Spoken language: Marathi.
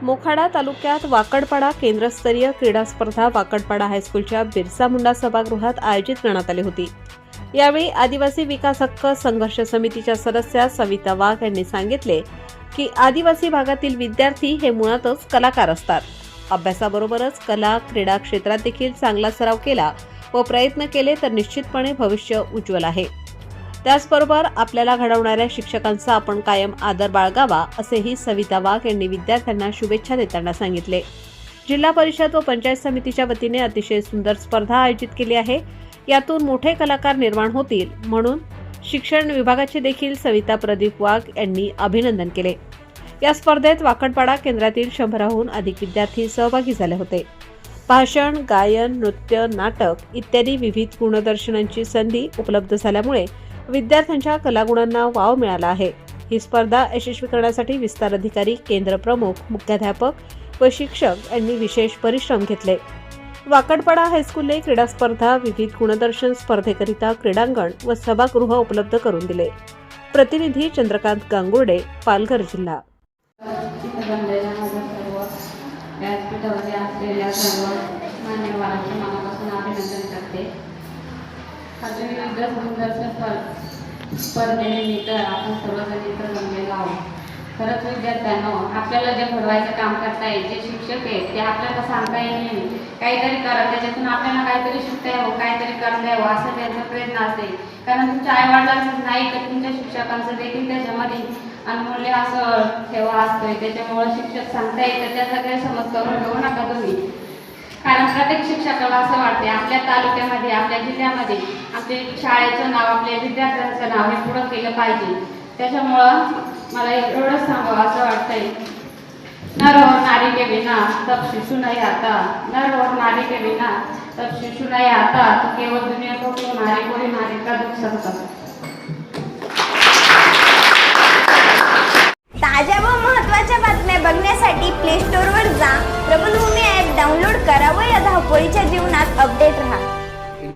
मोखाडा तालुक्यात वाकडपाडा केंद्रस्तरीय क्रीडा स्पर्धा वाकडपाडा हायस्कूलच्या बिरसा मुंडा सभागृहात आयोजित करण्यात आली होती। यावेळी आदिवासी विकास हक्क संघर्ष समितीच्या सदस्या सविता वाघ यांनी सांगितले की आदिवासी भागातील विद्यार्थी हे मुळातच कलाकार असतात। अभ्यासाबरोबरच कला क्रीडा क्षेत्रात देखील चांगला सराव केला व प्रयत्न केले तर निश्चितपणे भविष्य उज्ज्वल आहे। त्याचबरोबर आपल्याला घडवणाऱ्या शिक्षकांचा आपण कायम आदर बाळगावा असेही सविता वाघ यांनी विद्यार्थ्यांना शुभेच्छा देताना सांगितले। जिल्हा परिषद व पंचायत समितीच्या वतीने अतिशय सुंदर स्पर्धा आयोजित केली आहे। यातून मोठे कलाकार निर्माण होतील म्हणून शिक्षण विभागाचे देखील सविता प्रदीप वाघ यांनी अभिनंदन केले। या स्पर्धेत वाकडपाडा केंद्रातील 100हून अधिक विद्यार्थी सहभागी झाले होते। भाषण, गायन, नृत्य, नाटक इत्यादी विविध गुणदर्शनांची संधी उपलब्ध झाल्यामुळे विद्यार्थ्यांच्या कलागुणांना वाव मिळाला आहे। ही स्पर्धा यशस्वी करण्यासाठी विस्तार अधिकारी, केंद्र प्रमुख, मुख्याध्यापक व शिक्षक यांनी विशेष परिश्रम घेतले। वाकडपाडा हायस्कूलने क्रीडा स्पर्धा, विविध गुणदर्शन स्पर्धेकरिता क्रीडांगण व सभागृह उपलब्ध करून दिले। प्रतिनिधी चंद्रकांत गांगुर्डे, पालघर जिल्हा। मान्यवरांचे मनापासून अभिनंदन करते। स्पर्धेनिमित्त आपण सर्वजण इथं जमलेलो आहोत। खरंच विद्यार्थ्यांना आपल्याला जे घडवायचं काम करता येईल, जे शिक्षक आहेत ते आपल्याला सांगता येईल काहीतरी करा, त्याच्यातून आपल्याला काहीतरी शिकता यावं, काहीतरी करता यावं असं त्यांचा प्रयत्न असेल। कारण तुमच्या आईवडिलांचंच नाही तर तुमच्या शिक्षकांचं देखील त्याच्यामध्ये अनमूल्य असं ठेवा असतोय। त्याच्यामुळे शिक्षक सांगता येतं त्याचा गैरसमज करून घेऊ नका तुम्ही। कारण प्रत्येक शिक्षकाला असं वाटते आपल्या तालुक्यामध्ये, आपल्या जिल्ह्यामध्ये आपल्या शाळेचं नाव, आपल्या विद्यार्थ्यांचं नाव हे पुढं केलं पाहिजे। त्याच्यामुळं मला एवढंच सांगावं असं वाटतंय, नर और नारी के बिना तब शिशु नहीं आता, नर और नारी के बिना तब शिशु नहीं आता, तो केवळ दुनिया को नारी को ही नारी का दुख सकता। ताज्या व महत्त्वाच्या बातम्या बघण्यासाठी प्ले स्टोअरवर जा, प्रबलभूमी ॲप डाउनलोड करा व या धावपळीच्या जीवनात अपडेट रहा।